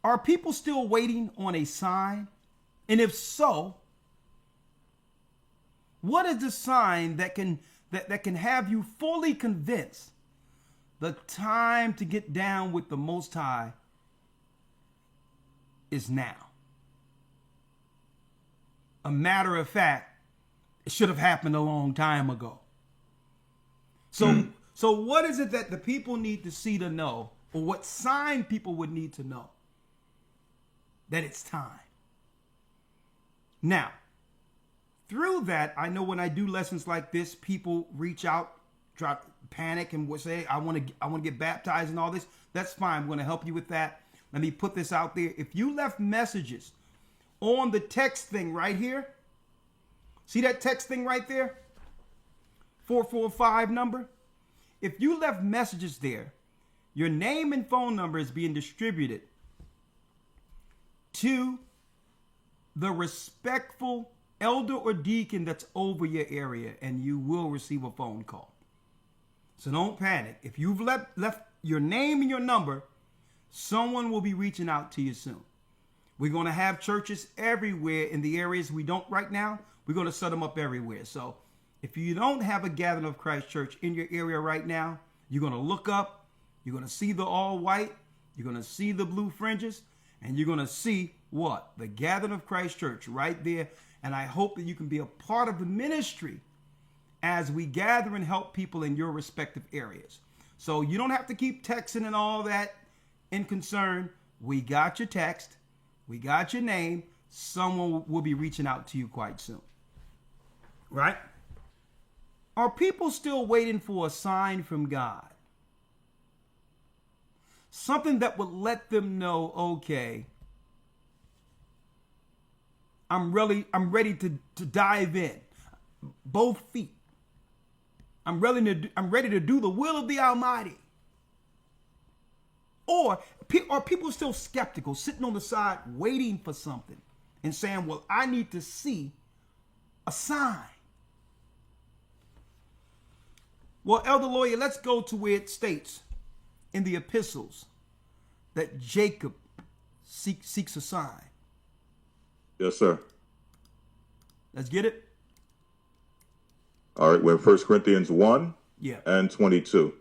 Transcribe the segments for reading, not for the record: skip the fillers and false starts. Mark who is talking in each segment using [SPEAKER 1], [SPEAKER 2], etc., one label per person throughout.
[SPEAKER 1] Are people still waiting on a sign? And if so, what is the sign that can have you fully convinced the time to get down with the Most High is now? A matter of fact, it should have happened a long time ago. So what is it that the people need to see to know, or what sign people would need to know that it's time? Now, through that, I know when I do lessons like this, people reach out, try to panic, and will say, I want to get baptized and all this. That's fine. I'm going to help you with that. Let me put this out there. If you left messages on the text thing right here, see that text thing right there? 445 number. If you left messages there, your name and phone number is being distributed to the respectful elder or deacon that's over your area, and you will receive a phone call. So don't panic. If you've left your name and your number, someone will be reaching out to you soon. We're going to have churches everywhere in the areas we don't right now. We're going to set them up everywhere. So if you don't have a Gathering of Christ church in your area right now, you're going to look up, you're going to see the all white, you're going to see the blue fringes, and you're going to see what? The Gathering of Christ church right there. And I hope that you can be a part of the ministry as we gather and help people in your respective areas. So you don't have to keep texting and all that in concern. We got your text. We got your name. Someone will be reaching out to you quite soon. Right? Are people still waiting for a sign from God? Something that would let them know, okay, I'm ready to dive in. Both feet. I'm ready to do the will of the Almighty. Or are people still skeptical, sitting on the side waiting for something and saying, well, I need to see a sign? Well, Elder Lawyer, let's go to where it states in the epistles that Jacob seeks a sign.
[SPEAKER 2] Yes, sir.
[SPEAKER 1] Let's get it.
[SPEAKER 2] All right, we're in 1 Corinthians 1 and 22.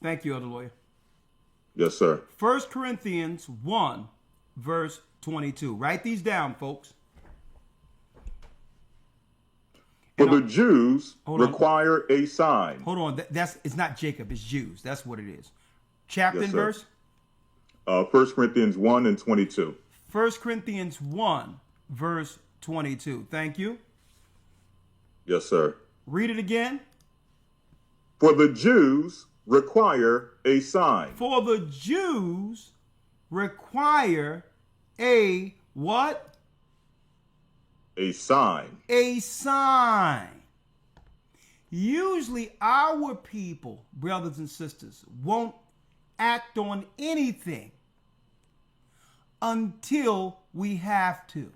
[SPEAKER 1] Thank you, Elder Lawyer.
[SPEAKER 2] Yes, sir.
[SPEAKER 1] 1 Corinthians 1, verse 22. Write these down, folks.
[SPEAKER 2] For the Jews require a sign.
[SPEAKER 1] Hold on. It's not Jacob, it's Jews. That's what it is. Chapter and verse?
[SPEAKER 2] 1 Corinthians 1 and 22.
[SPEAKER 1] 1 Corinthians 1, verse 22. Thank you.
[SPEAKER 2] Yes, sir.
[SPEAKER 1] Read it again.
[SPEAKER 2] For the Jews require a sign.
[SPEAKER 1] For the Jews require a what?
[SPEAKER 2] A sign.
[SPEAKER 1] A sign. Usually our people, brothers and sisters, won't act on anything until we have to.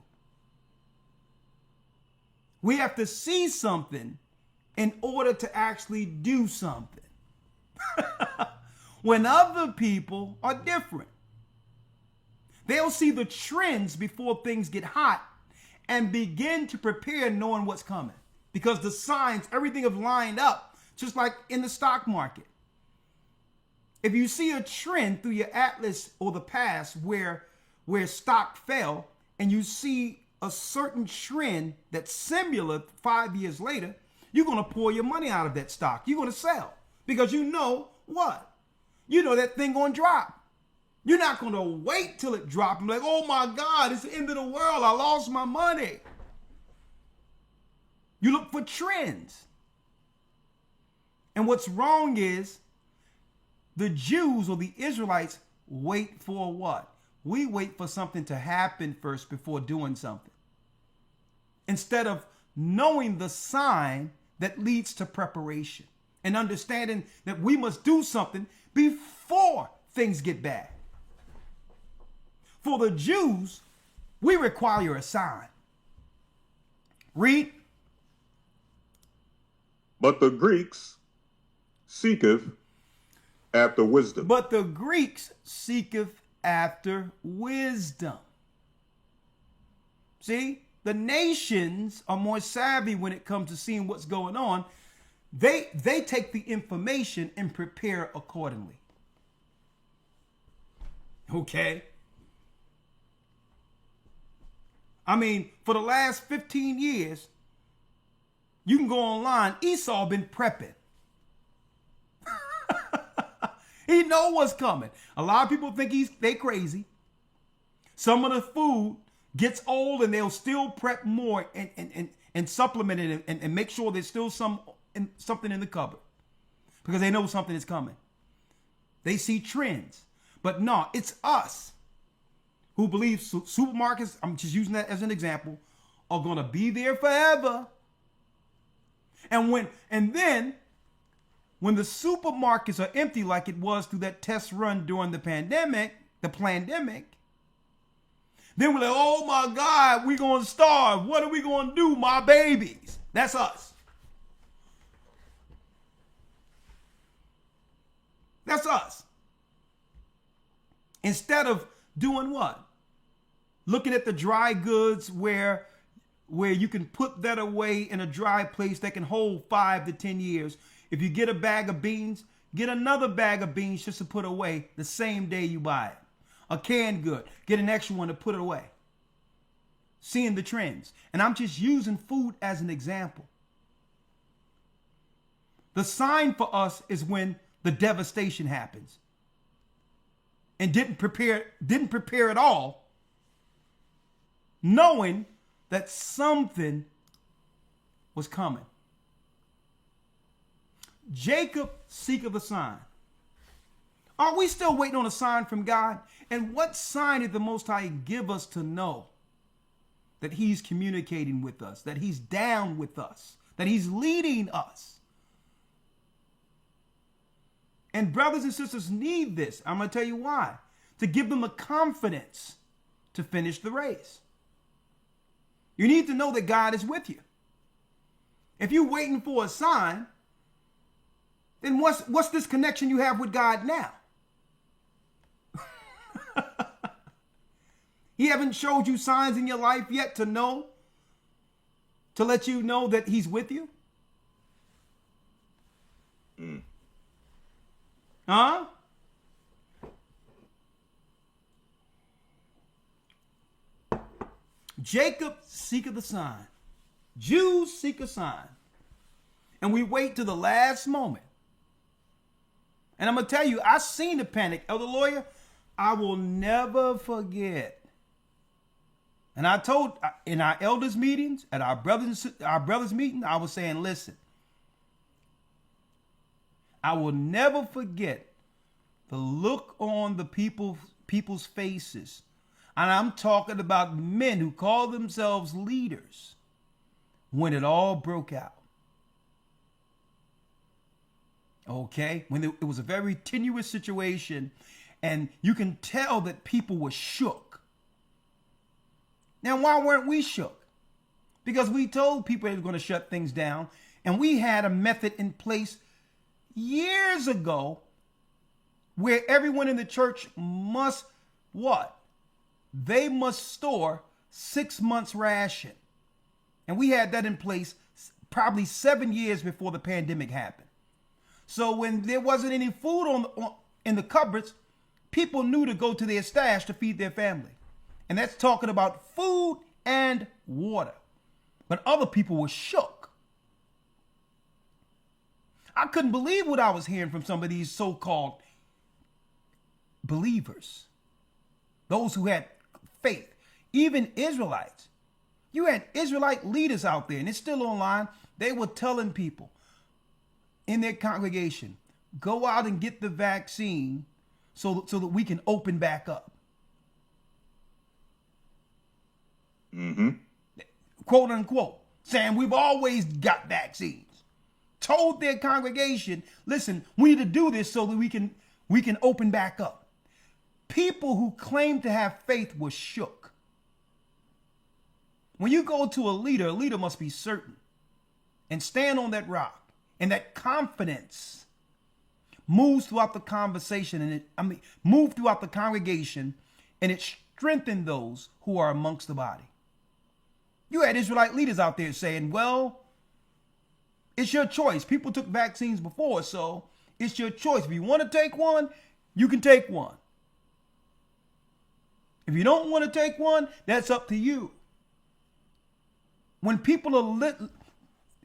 [SPEAKER 1] We have to see something in order to actually do something. When other people are different. They'll see the trends before things get hot and begin to prepare knowing what's coming. Because the signs, everything have lined up, just like in the stock market. If you see a trend through your atlas or the past where stock fell, and you see a certain trend that's similar 5 years later, you're going to pull your money out of that stock. You're going to sell because you know what? You know that thing going to drop. You're not going to wait till it drops and be like, oh my God, it's the end of the world. I lost my money. You look for trends. And what's wrong is the Jews or the Israelites wait for what? We wait for something to happen first before doing something. Instead of knowing the sign that leads to preparation and understanding that we must do something before things get bad. For the Jews, we require a sign. Read.
[SPEAKER 2] But the Greeks seeketh after wisdom.
[SPEAKER 1] But the Greeks seeketh after wisdom. See, the nations are more savvy when it comes to seeing what's going on. They take the information and prepare accordingly. Okay? I mean, for the last 15 years, you can go online. Esau been prepping. He know what's coming. A lot of people think they crazy. Some of the food gets old and they'll still prep more and supplement it and make sure there's still something in the cupboard because they know something is coming. They see trends. But no, it's us who believe supermarkets, I'm just using that as an example, are going to be there forever. And then when the supermarkets are empty like it was through that test run during the pandemic, then we're like, oh my God, we're going to starve. What are we going to do, my babies? That's us. That's us. Instead of doing what? Looking at the dry goods where you can put that away in a dry place that can hold 5 to 10 years. If you get a bag of beans, get another bag of beans just to put away the same day you buy it. A canned good, get an extra one to put it away. Seeing the trends. And I'm just using food as an example. The sign for us is when the devastation happens. And didn't prepare at all, knowing that something was coming. Jacob seeketh a sign. Are we still waiting on a sign from God? And what sign did the Most High give us to know that he's communicating with us, that he's down with us, that he's leading us? And brothers and sisters need this. I'm going to tell you why. To give them the confidence to finish the race. You need to know that God is with you. If you're waiting for a sign, then what's this connection you have with God now? He haven't showed you signs in your life yet to let you know that he's with you? Huh? Jacob seeketh a sign. Jews seek a sign. And we wait to the last moment. And I'm going to tell you, I seen the panic. Elder Lawyer, I will never forget. And I told in our elders meetings, at our brothers meeting, I was saying, listen, I will never forget the look on the people's faces. And I'm talking about men who call themselves leaders when it all broke out. Okay? When it was a very tenuous situation, and you can tell that people were shook. Now, why weren't we shook? Because we told people they were going to shut things down, and we had a method in place years ago where everyone in the church must what? They must store 6 months' ration. And we had that in place probably 7 years before the pandemic happened. So when there wasn't any food in the cupboards, people knew to go to their stash to feed their family. And that's talking about food and water. But other people were shook. I couldn't believe what I was hearing from some of these so-called believers. Those who had faith. Even Israelites. You had Israelite leaders out there, and it's still online. They were telling people in their congregation, go out and get the vaccine so that we can open back up.
[SPEAKER 2] Mm-hmm.
[SPEAKER 1] Quote unquote. Saying we've always got vaccines. Told their congregation, listen, we need to do this so that we can open back up. People who claim to have faith were shook. When you go to a leader must be certain and stand on that rock. And that confidence moves throughout the conversation and move throughout the congregation, and it strengthened those who are amongst the body. You had Israelite leaders out there saying, well, it's your choice. People took vaccines before, so it's your choice. If you want to take one, you can take one. If you don't want to take one, that's up to you. When people are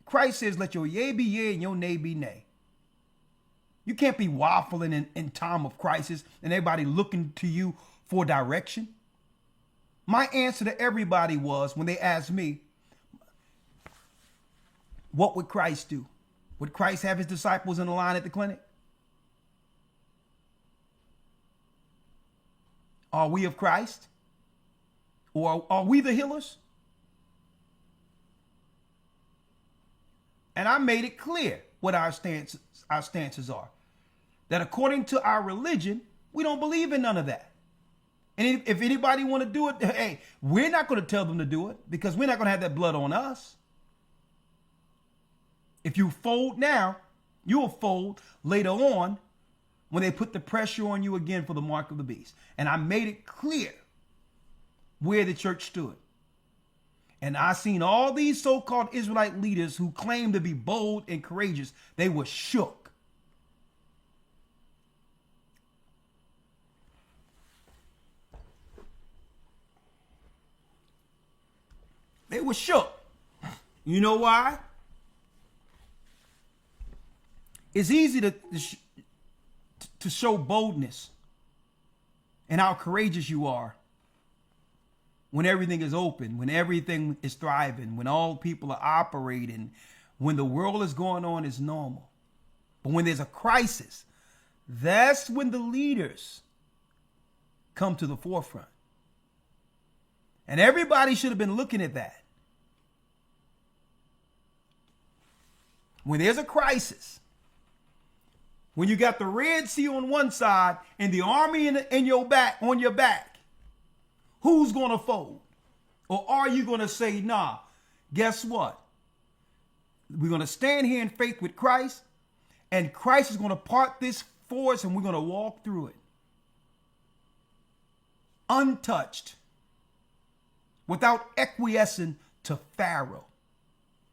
[SPEAKER 1] Christ says, let your yea be yea and your nay be nay. You can't be waffling in time of crisis and everybody looking to you for direction. My answer to everybody was, when they asked me, what would Christ do? Would Christ have his disciples in the line at the clinic? Are we of Christ? Or are we the healers? And I made it clear what our stances are. That according to our religion, we don't believe in none of that. And if anybody want to do it, hey, we're not going to tell them to do it because we're not going to have that blood on us. If you fold now, you'll fold later on when they put the pressure on you again for the mark of the beast. And I made it clear where the church stood. And I seen all these so-called Israelite leaders who claimed to be bold and courageous. They were shook. They were shook. You know why? It's easy to show boldness and how courageous you are when everything is open, when everything is thriving, when all people are operating, when the world is going on as normal. But when there's a crisis, that's when the leaders come to the forefront. And everybody should have been looking at that. When there's a crisis, when you got the Red Sea on one side and the army on your back, who's going to fold? Or are you going to say, nah, guess what? We're going to stand here in faith with Christ, and Christ is going to part this for us, and we're going to walk through it. Untouched, without acquiescing to Pharaoh.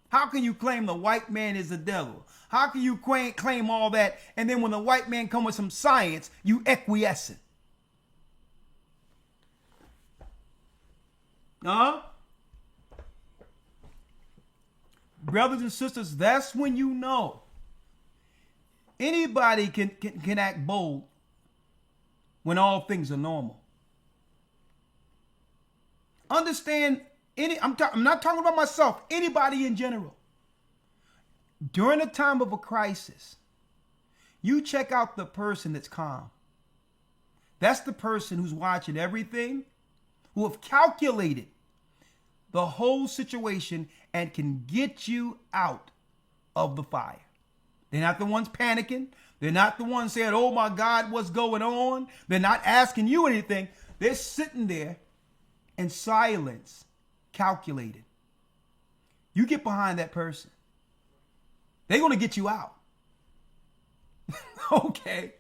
[SPEAKER 1] How can you claim the white man is the devil? How can you claim all that, and then when the white man come with some science, you acquiescing? Brothers and sisters, that's when you know anybody can act bold when all things are normal. Understand, I'm not talking about myself, anybody in general. During a time of a crisis, you check out the person that's calm. That's the person who's watching everything, who have calculated the whole situation and can get you out of the fire. They're not the ones panicking. They're not the ones saying, oh my God, what's going on? They're not asking you anything. They're sitting there in silence, calculated. You get behind that person, they're going to get you out. Okay.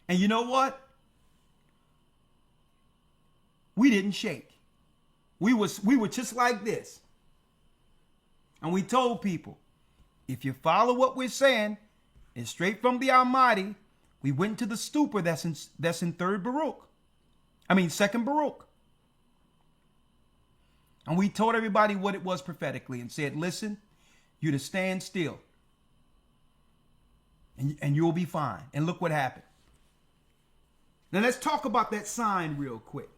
[SPEAKER 1] And you know what? We didn't shake. We were just like this. And we told people, if you follow what we're saying, it's straight from the Almighty. We went to the stupor that's in 2nd Baruch. And we told everybody what it was prophetically and said, listen, you to stand still. And you'll be fine. And look what happened. Now let's talk about that sign real quick.